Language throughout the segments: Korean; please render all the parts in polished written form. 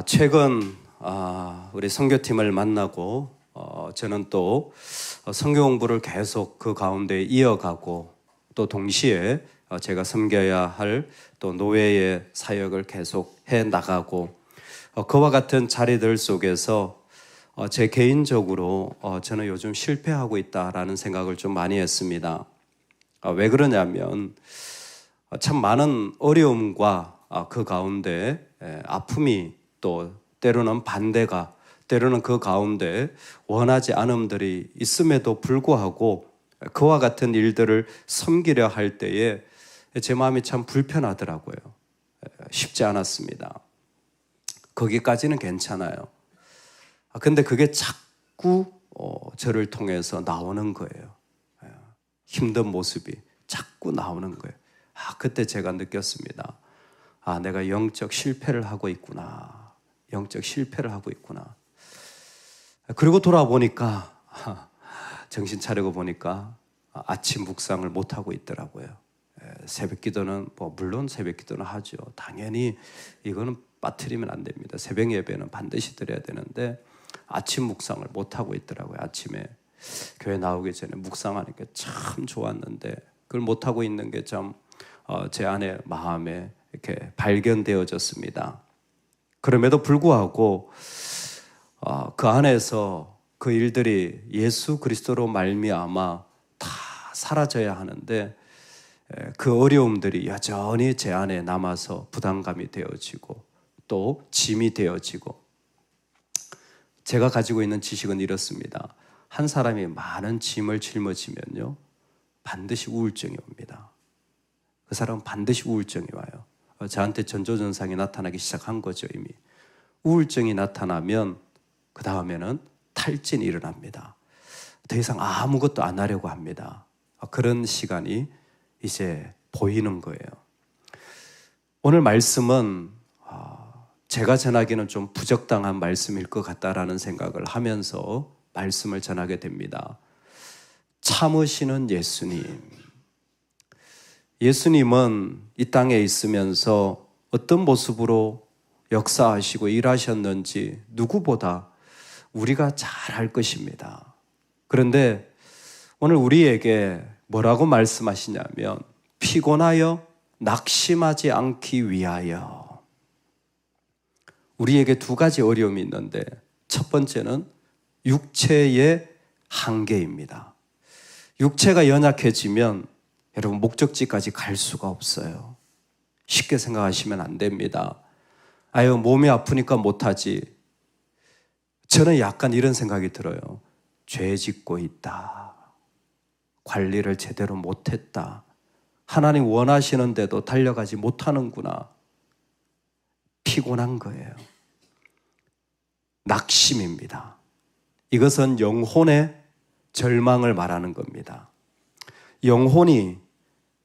최근 우리 선교팀을 만나고 저는 또 선교 공부를 계속 그 가운데 이어가고 또 동시에 제가 섬겨야 할 또 노예의 사역을 계속 해 나가고 그와 같은 자리들 속에서 제 개인적으로 저는 요즘 실패하고 있다라는 생각을 좀 많이 했습니다. 왜 그러냐면 참 많은 어려움과 그 가운데 아픔이 또 때로는 반대가 때로는 그 가운데 원하지 않음들이 있음에도 불구하고 그와 같은 일들을 섬기려 할 때에 제 마음이 참 불편하더라고요. 쉽지 않았습니다. 거기까지는 괜찮아요. 근데 그게 자꾸 저를 통해서 나오는 거예요. 힘든 모습이 자꾸 나오는 거예요. 그때 제가 느꼈습니다. 내가 영적 실패를 하고 있구나. 영적 실패를 하고 있구나. 그리고 돌아보니까 정신 차리고 보니까 아침 묵상을 못하고 있더라고요. 새벽 기도는 물론 새벽 기도는 하죠. 당연히 이거는 빠뜨리면 안 됩니다. 새벽 예배는 반드시 드려야 되는데 아침 묵상을 못하고 있더라고요. 아침에 교회 나오기 전에 묵상하는 게 참 좋았는데 그걸 못하고 있는 게 참 제 안에 마음에 이렇게 발견되어졌습니다. 그럼에도 불구하고 그 안에서 그 일들이 예수 그리스도로 말미암아 다 사라져야 하는데 그 어려움들이 여전히 제 안에 남아서 부담감이 되어지고 또 짐이 되어지고 제가 가지고 있는 지식은 이렇습니다. 한 사람이 많은 짐을 짊어지면요 반드시 우울증이 옵니다. 그 사람은 반드시 우울증이 와요. 저한테 전조증상이 나타나기 시작한 거죠. 이미 우울증이 나타나면 그 다음에는 탈진이 일어납니다. 더 이상 아무것도 안 하려고 합니다. 그런 시간이 이제 보이는 거예요. 오늘 말씀은 제가 전하기는 좀 부적당한 말씀일 것 같다라는 생각을 하면서 말씀을 전하게 됩니다. 참으시는 예수님. 예수님은 이 땅에 있으면서 어떤 모습으로 역사하시고 일하셨는지 누구보다 우리가 잘 알 것입니다. 그런데 오늘 우리에게 뭐라고 말씀하시냐면 피곤하여 낙심하지 않기 위하여. 우리에게 두 가지 어려움이 있는데 첫 번째는 육체의 한계입니다. 육체가 연약해지면 여러분 목적지까지 갈 수가 없어요. 쉽게 생각하시면 안 됩니다. 몸이 아프니까 못하지. 저는 약간 이런 생각이 들어요. 죄 짓고 있다. 관리를 제대로 못했다. 하나님 원하시는데도 달려가지 못하는구나. 피곤한 거예요. 낙심입니다. 이것은 영혼의 절망을 말하는 겁니다. 영혼이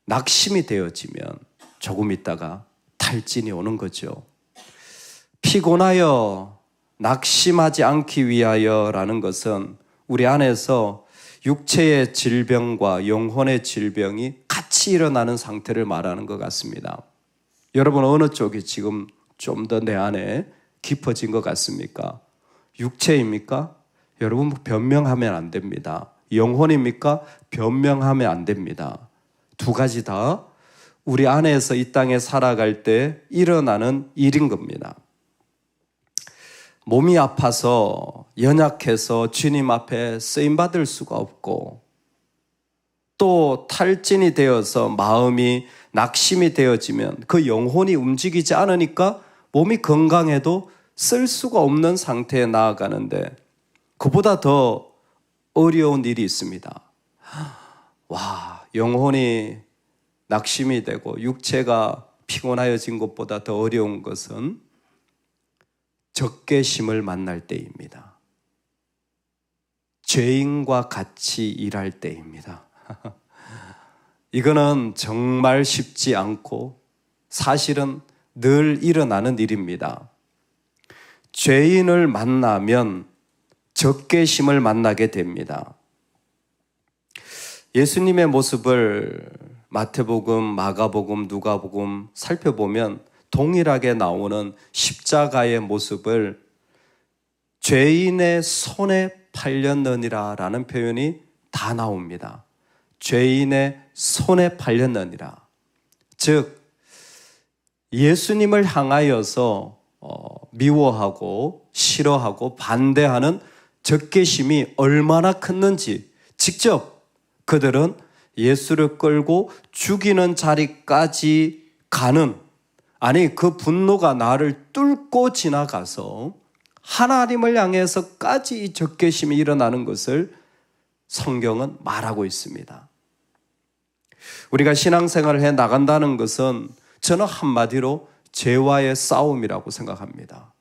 낙심이 되어지면 조금 있다가 탈진이 오는 거죠. 피곤하여 낙심하지 않기 위하여라는 것은 우리 안에서 육체의 질병과 영혼의 질병이 같이 일어나는 상태를 말하는 것 같습니다. 여러분 어느 쪽이 지금 좀 더 내 안에 깊어진 것 같습니까? 육체입니까? 여러분 변명하면 안 됩니다. 영혼입니까? 변명하면 안 됩니다. 두 가지 다 우리 안에서 이 땅에 살아갈 때 일어나는 일인 겁니다. 몸이 아파서 연약해서 주님 앞에 쓰임받을 수가 없고 또 탈진이 되어서 마음이 낙심이 되어지면 그 영혼이 움직이지 않으니까 몸이 건강해도 쓸 수가 없는 상태에 나아가는데 그보다 더 어려운 일이 있습니다. 영혼이 낙심이 되고 육체가 피곤하여진 것보다 더 어려운 것은 적개심을 만날 때입니다. 죄인과 같이 일할 때입니다. 이거는 정말 쉽지 않고 사실은 늘 일어나는 일입니다. 죄인을 만나면 적개심을 만나게 됩니다. 예수님의 모습을 마태복음, 마가복음, 누가복음 살펴보면 동일하게 나오는 십자가의 모습을 죄인의 손에 팔렸느니라 라는 표현이 다 나옵니다. 죄인의 손에 팔렸느니라. 즉 예수님을 향하여서 미워하고 싫어하고 반대하는 적개심이 얼마나 컸는지 직접 그들은 예수를 끌고 죽이는 자리까지 가는, 아니 그 분노가 나를 뚫고 지나가서 하나님을 향해서까지 이 적개심이 일어나는 것을 성경은 말하고 있습니다. 우리가 신앙생활을 해 나간다는 것은 저는 한마디로 죄와의 싸움이라고 생각합니다.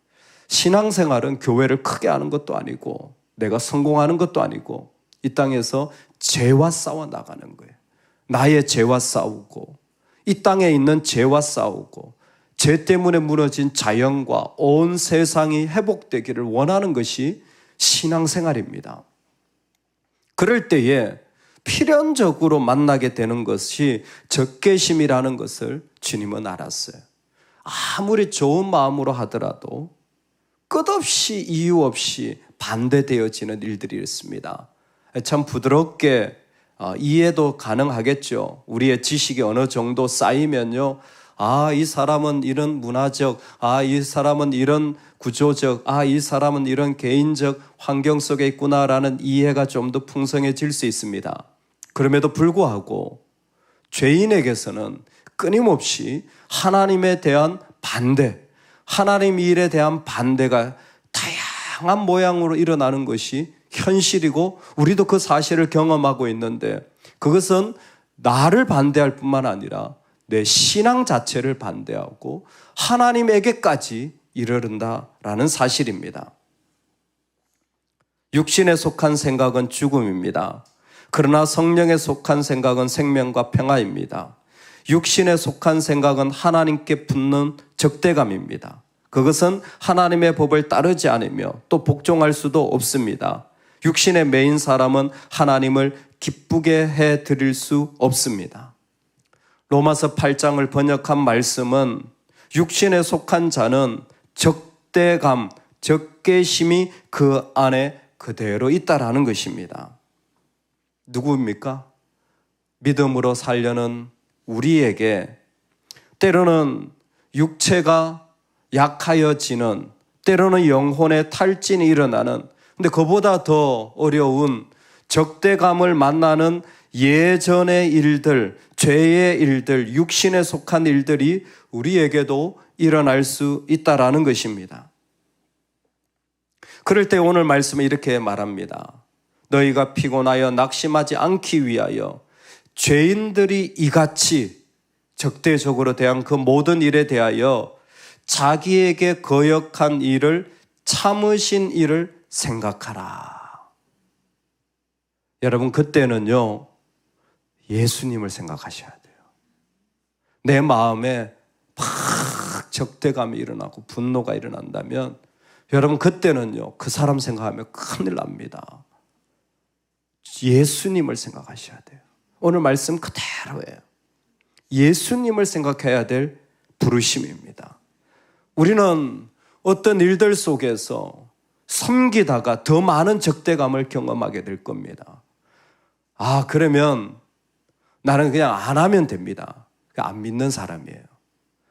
신앙생활은 교회를 크게 하는 것도 아니고 내가 성공하는 것도 아니고 이 땅에서 죄와 싸워 나가는 거예요. 나의 죄와 싸우고 이 땅에 있는 죄와 싸우고 죄 때문에 무너진 자연과 온 세상이 회복되기를 원하는 것이 신앙생활입니다. 그럴 때에 필연적으로 만나게 되는 것이 적개심이라는 것을 주님은 알았어요. 아무리 좋은 마음으로 하더라도 끝없이 이유 없이 반대되어지는 일들이 있습니다. 참 부드럽게 이해도 가능하겠죠. 우리의 지식이 어느 정도 쌓이면요, 이 사람은 이런 문화적, 이 사람은 이런 구조적, 이 사람은 이런 개인적 환경 속에 있구나라는 이해가 좀 더 풍성해질 수 있습니다. 그럼에도 불구하고 죄인에게서는 끊임없이 하나님에 대한 반대, 하나님 일에 대한 반대가 다양한 모양으로 일어나는 것이 현실이고 우리도 그 사실을 경험하고 있는데, 그것은 나를 반대할 뿐만 아니라 내 신앙 자체를 반대하고 하나님에게까지 이르른다라는 사실입니다. 육신에 속한 생각은 죽음입니다. 그러나 성령에 속한 생각은 생명과 평화입니다. 육신에 속한 생각은 하나님께 붙는 적대감입니다. 그것은 하나님의 법을 따르지 않으며 또 복종할 수도 없습니다. 육신에 매인 사람은 하나님을 기쁘게 해드릴 수 없습니다. 로마서 8장을 번역한 말씀은 육신에 속한 자는 적대감, 적개심이 그 안에 그대로 있다라는 것입니다. 누구입니까? 믿음으로 살려는 우리에게 때로는 육체가 약하여지는, 때로는 영혼의 탈진이 일어나는, 근데 그보다 더 어려운 적대감을 만나는 예전의 일들, 죄의 일들, 육신에 속한 일들이 우리에게도 일어날 수 있다라는 것입니다. 그럴 때 오늘 말씀은 이렇게 말합니다. 너희가 피곤하여 낙심하지 않기 위하여 죄인들이 이같이 적대적으로 대한 그 모든 일에 대하여 자기에게 거역한 일을 참으신 일을 생각하라. 여러분, 그때는요, 예수님을 생각하셔야 돼요. 내 마음에 막 적대감이 일어나고 분노가 일어난다면 여러분, 그때는요, 그 사람 생각하면 큰일 납니다. 예수님을 생각하셔야 돼요. 오늘 말씀 그대로예요. 예수님을 생각해야 될 부르심입니다. 우리는 어떤 일들 속에서 섬기다가 더 많은 적대감을 경험하게 될 겁니다. 그러면 나는 그냥 안 하면 됩니다. 안 믿는 사람이에요.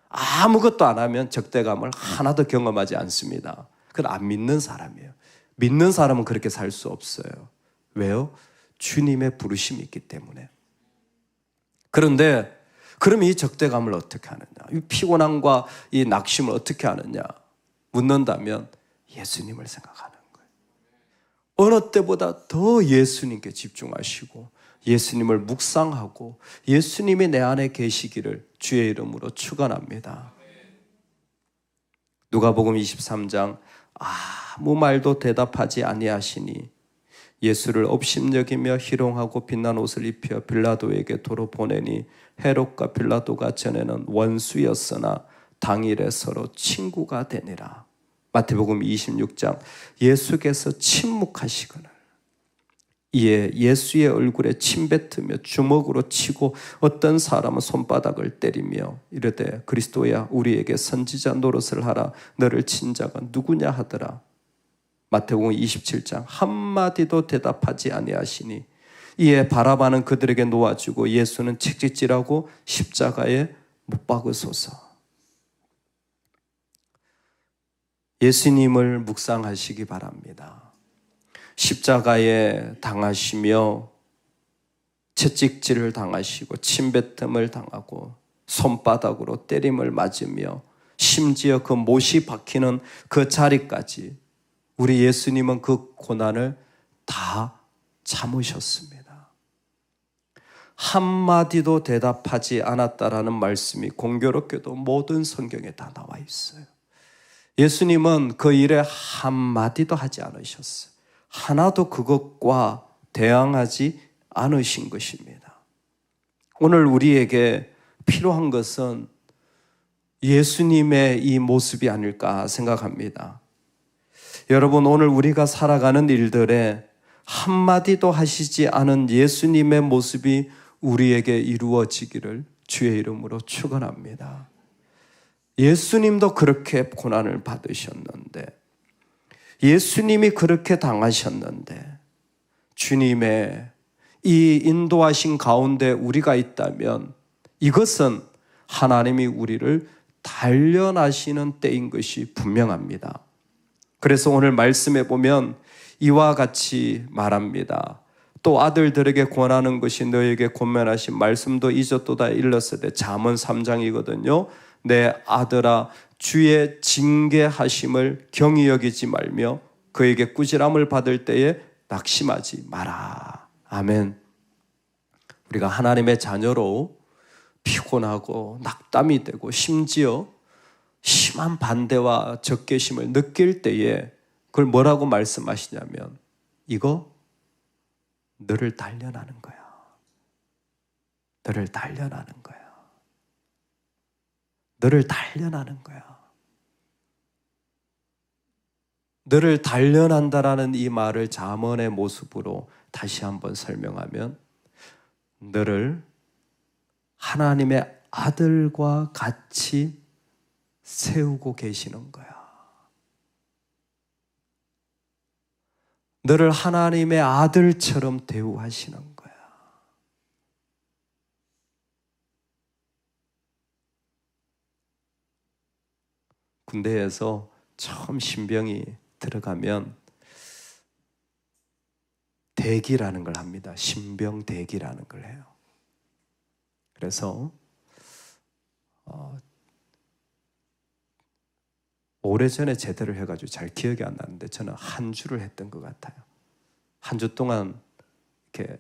아무것도 안 하면 적대감을 하나도 경험하지 않습니다. 그건 안 믿는 사람이에요. 믿는 사람은 그렇게 살 수 없어요. 왜요? 주님의 부르심이 있기 때문에. 그런데 그럼 이 적대감을 어떻게 하느냐? 이 피곤함과 이 낙심을 어떻게 하느냐? 묻는다면 예수님을 생각하는 거예요. 어느 때보다 더 예수님께 집중하시고 예수님을 묵상하고 예수님이 내 안에 계시기를 주의 이름으로 축원합니다. 누가복음 23장 아무 말도 대답하지 아니하시니 예수를 업심여기며 희롱하고 빛난 옷을 입혀 빌라도에게 도로 보내니 헤롯과 빌라도가 전에는 원수였으나 당일에 서로 친구가 되니라. 마태복음 26장 예수께서 침묵하시거늘 이에 예수의 얼굴에 침뱉으며 주먹으로 치고 어떤 사람은 손바닥을 때리며 이르되 그리스도야 우리에게 선지자 노릇을 하라 너를 친 자가 누구냐 하더라. 마태복음 27장 한마디도 대답하지 아니하시니 이에 바라바는 그들에게 놓아주고 예수는 채찍질하고 십자가에 못 박으소서. 예수님을 묵상하시기 바랍니다. 십자가에 당하시며 채찍질을 당하시고 침뱉음을 당하고 손바닥으로 때림을 맞으며 심지어 그 못이 박히는 그 자리까지 우리 예수님은 그 고난을 다 참으셨습니다. 한마디도 대답하지 않았다라는 말씀이 공교롭게도 모든 성경에 다 나와 있어요. 예수님은 그 일에 한마디도 하지 않으셨어요. 하나도 그것과 대항하지 않으신 것입니다. 오늘 우리에게 필요한 것은 예수님의 이 모습이 아닐까 생각합니다. 여러분, 오늘 우리가 살아가는 일들에 한마디도 하시지 않은 예수님의 모습이 우리에게 이루어지기를 주의 이름으로 축원합니다. 예수님도 그렇게 고난을 받으셨는데, 예수님이 그렇게 당하셨는데, 주님의 이 인도하신 가운데 우리가 있다면 이것은 하나님이 우리를 단련하시는 때인 것이 분명합니다. 그래서 오늘 말씀에 보면 이와 같이 말합니다. 또 아들들에게 권하는 것이 너에게 권면하신 말씀도 잊었도다 일렀으되 잠언 3장이거든요. 내 아들아 주의 징계하심을 경히 여기지 말며 그에게 꾸지람을 받을 때에 낙심하지 마라. 아멘. 우리가 하나님의 자녀로 피곤하고 낙담이 되고 심지어 심한 반대와 적개심을 느낄 때에 그걸 뭐라고 말씀하시냐면 이거 너를 단련하는 거야. 너를 단련하는 거야. 너를 단련하는 거야. 너를 단련한다라는 이 말을 잠언의 모습으로 다시 한번 설명하면 너를 하나님의 아들과 같이 세우고 계시는 거야. 너를 하나님의 아들처럼 대우하시는 거야. 군대에서 처음 신병이 들어가면 대기라는 걸 합니다. 신병 대기라는 걸 해요. 그래서 오래전에 제대를 해가지고 잘 기억이 안 나는데 저는 한 주를 했던 것 같아요. 한 주 동안 이렇게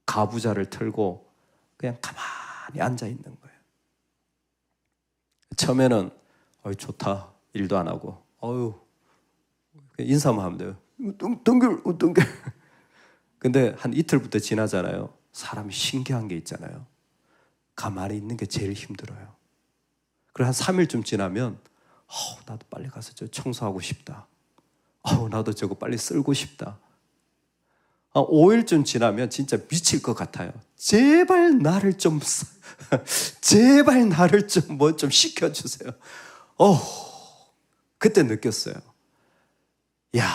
가부좌를 틀고 그냥 가만히 앉아 있는 거예요. 처음에는 좋다 일도 안 하고 인사만 하면 돼요. 우뚱글. 근데 한 이틀부터 지나잖아요. 사람이 신기한 게 있잖아요. 가만히 있는 게 제일 힘들어요. 그리고 한 3일쯤 지나면 나도 빨리 가서 저 청소하고 싶다. 나도 저거 빨리 쓸고 싶다. 5일쯤 지나면 진짜 미칠 것 같아요. 제발 나를 좀 뭐 좀 시켜주세요. 그때 느꼈어요. 야,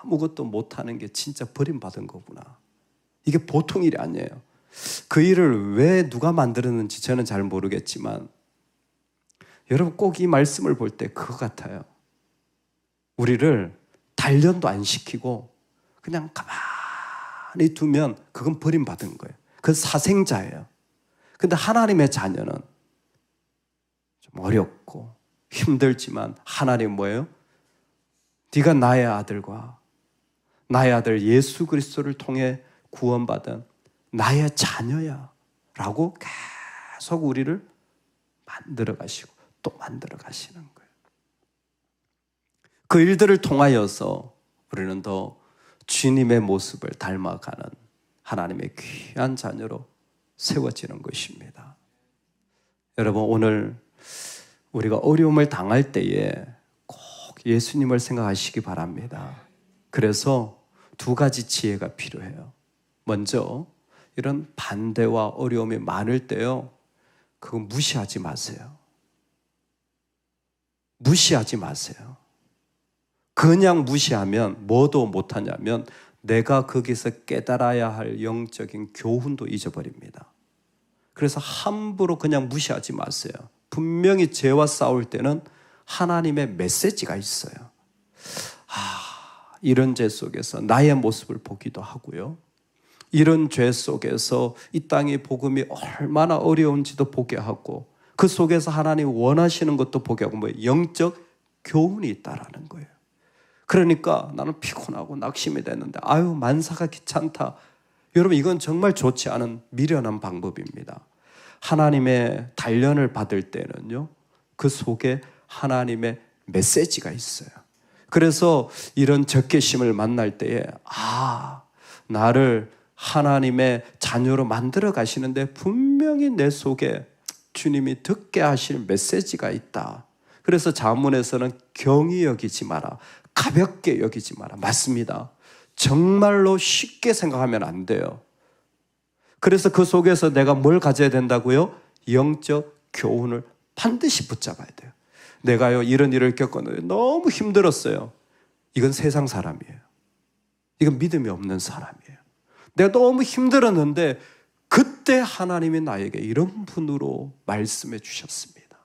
아무것도 못하는 게 진짜 버림받은 거구나. 이게 보통 일이 아니에요. 그 일을 왜 누가 만들었는지 저는 잘 모르겠지만 여러분 꼭 이 말씀을 볼 때 그거 같아요. 우리를 단련도 안 시키고 그냥 가만히 두면 그건 버림받은 거예요. 그건 사생자예요. 근데 하나님의 자녀는 좀 어렵고 힘들지만 하나님 뭐예요? 네가 나의 아들과 나의 아들 예수 그리스도를 통해 구원받은 나의 자녀야 라고 계속 우리를 만들어 가시고 또 만들어 가시는 거예요. 그 일들을 통하여서 우리는 더 주님의 모습을 닮아가는 하나님의 귀한 자녀로 세워지는 것입니다. 여러분 오늘 우리가 어려움을 당할 때에 꼭 예수님을 생각하시기 바랍니다. 그래서 두 가지 지혜가 필요해요. 먼저 이런 반대와 어려움이 많을 때요, 그거 무시하지 마세요. 무시하지 마세요. 그냥 무시하면 뭐도 못하냐면 내가 거기서 깨달아야 할 영적인 교훈도 잊어버립니다. 그래서 함부로 그냥 무시하지 마세요. 분명히 죄와 싸울 때는 하나님의 메시지가 있어요. 이런 죄 속에서 나의 모습을 보기도 하고요, 이런 죄 속에서 이 땅의 복음이 얼마나 어려운지도 보게 하고, 그 속에서 하나님 원하시는 것도 보게 하고, 영적 교훈이 있다라는 거예요. 그러니까 나는 피곤하고 낙심이 됐는데 만사가 귀찮다. 여러분, 이건 정말 좋지 않은 미련한 방법입니다. 하나님의 단련을 받을 때는요, 그 속에 하나님의 메시지가 있어요. 그래서 이런 적개심을 만날 때에 나를 하나님의 자녀로 만들어 가시는데 분명히 내 속에 주님이 듣게 하실 메시지가 있다. 그래서 잠언에서는 경히 여기지 마라, 가볍게 여기지 마라. 맞습니다. 정말로 쉽게 생각하면 안 돼요. 그래서 그 속에서 내가 뭘 가져야 된다고요? 영적 교훈을 반드시 붙잡아야 돼요. 내가요, 이런 일을 겪었는데 너무 힘들었어요. 이건 세상 사람이에요. 이건 믿음이 없는 사람이에요. 내가 너무 힘들었는데 그때 하나님이 나에게 이런 분으로 말씀해 주셨습니다.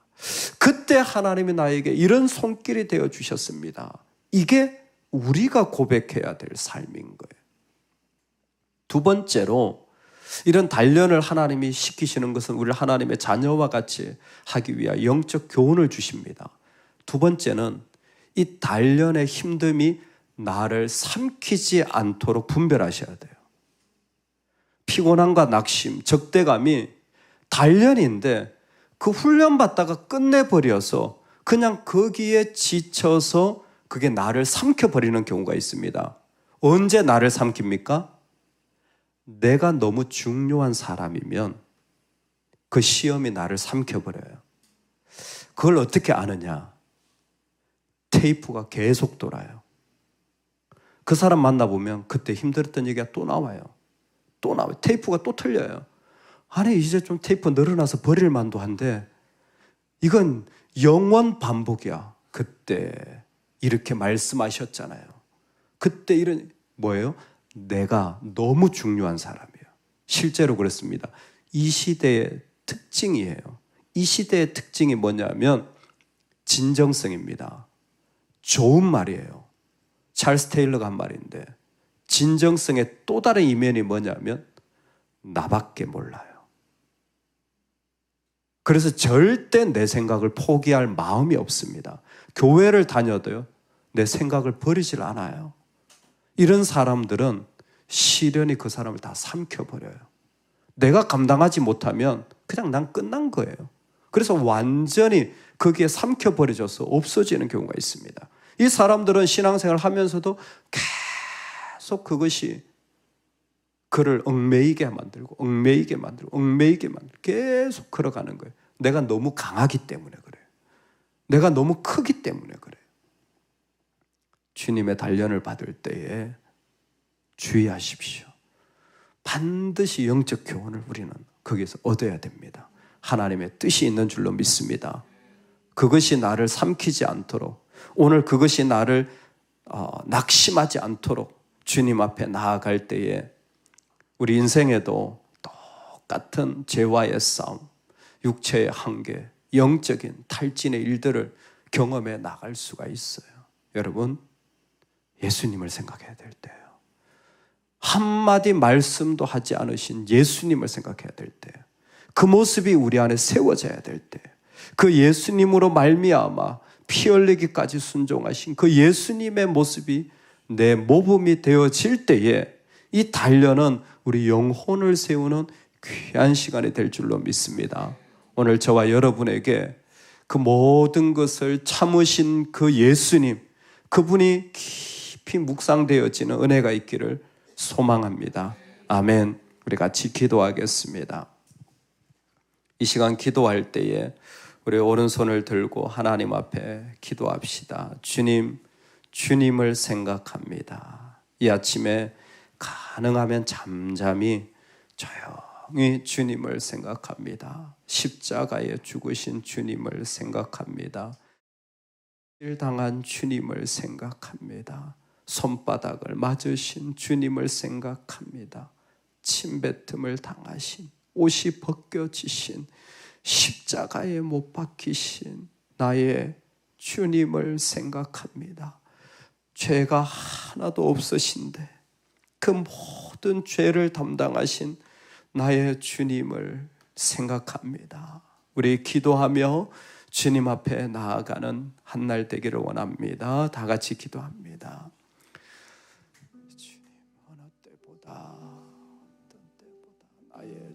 그때 하나님이 나에게 이런 손길이 되어 주셨습니다. 이게 우리가 고백해야 될 삶인 거예요. 두 번째로, 이런 단련을 하나님이 시키시는 것은 우리를 하나님의 자녀와 같이 하기 위하여 영적 교훈을 주십니다. 두 번째는 이 단련의 힘듦이 나를 삼키지 않도록 분별하셔야 돼요. 피곤함과 낙심, 적대감이 단련인데 그 훈련 받다가 끝내버려서 그냥 거기에 지쳐서 그게 나를 삼켜버리는 경우가 있습니다. 언제 나를 삼킵니까? 내가 너무 중요한 사람이면 그 시험이 나를 삼켜버려요. 그걸 어떻게 아느냐? 테이프가 계속 돌아요. 그 사람 만나보면 그때 힘들었던 얘기가 또 나와요. 또 나와요. 테이프가 또 틀려요. 아니, 이제 좀 테이프 늘어나서 버릴 만도 한데 이건 영원 반복이야. 그때 이렇게 말씀하셨잖아요. 그때 이런, 뭐예요? 내가 너무 중요한 사람이에요. 실제로 그렇습니다. 이 시대의 특징이에요. 이 시대의 특징이 뭐냐면 진정성입니다. 좋은 말이에요. 찰스 테일러가 한 말인데, 진정성의 또 다른 이면이 뭐냐면 나밖에 몰라요. 그래서 절대 내 생각을 포기할 마음이 없습니다. 교회를 다녀도요, 내 생각을 버리질 않아요. 이런 사람들은 시련이 그 사람을 다 삼켜버려요. 내가 감당하지 못하면 그냥 난 끝난 거예요. 그래서 완전히 거기에 삼켜버려져서 없어지는 경우가 있습니다. 이 사람들은 신앙생활을 하면서도 계속 그것이 그를 얽매이게 만들고 계속 걸어가는 거예요. 내가 너무 강하기 때문에 그래요. 내가 너무 크기 때문에 그래요. 주님의 단련을 받을 때에 주의하십시오. 반드시 영적 교훈을 우리는 거기에서 얻어야 됩니다. 하나님의 뜻이 있는 줄로 믿습니다. 그것이 나를 삼키지 않도록, 오늘 그것이 나를 낙심하지 않도록 주님 앞에 나아갈 때에 우리 인생에도 똑같은 죄와의 싸움, 육체의 한계, 영적인 탈진의 일들을 경험해 나갈 수가 있어요. 여러분, 예수님을 생각해야 될 때예요. 한마디 말씀도 하지 않으신 예수님을 생각해야 될 때예요. 그 모습이 우리 안에 세워져야 될 때예요. 그 예수님으로 말미암아 피 흘리기까지 순종하신 그 예수님의 모습이 내 모범이 되어질 때에 이 단련은 우리 영혼을 세우는 귀한 시간이 될 줄로 믿습니다. 오늘 저와 여러분에게 그 모든 것을 참으신 그 예수님, 그분이 깊이 묵상되어지는 은혜가 있기를 소망합니다. 아멘. 우리 같이 기도하겠습니다. 이 시간 기도할 때에 우리 오른손을 들고 하나님 앞에 기도합시다. 주님, 주님을 생각합니다. 이 아침에 가능하면 잠잠히 조용히 주님을 생각합니다. 십자가에 죽으신 주님을 생각합니다. 당한 주님을 생각합니다. 손바닥을 맞으신 주님을 생각합니다. 침뱉음을 당하신, 옷이 벗겨지신, 십자가에 못 박히신 나의 주님을 생각합니다. 죄가 하나도 없으신데 그 모든 죄를 담당하신 나의 주님을 생각합니다. 우리 기도하며 주님 앞에 나아가는 한 날 되기를 원합니다. 다 같이 기도합니다.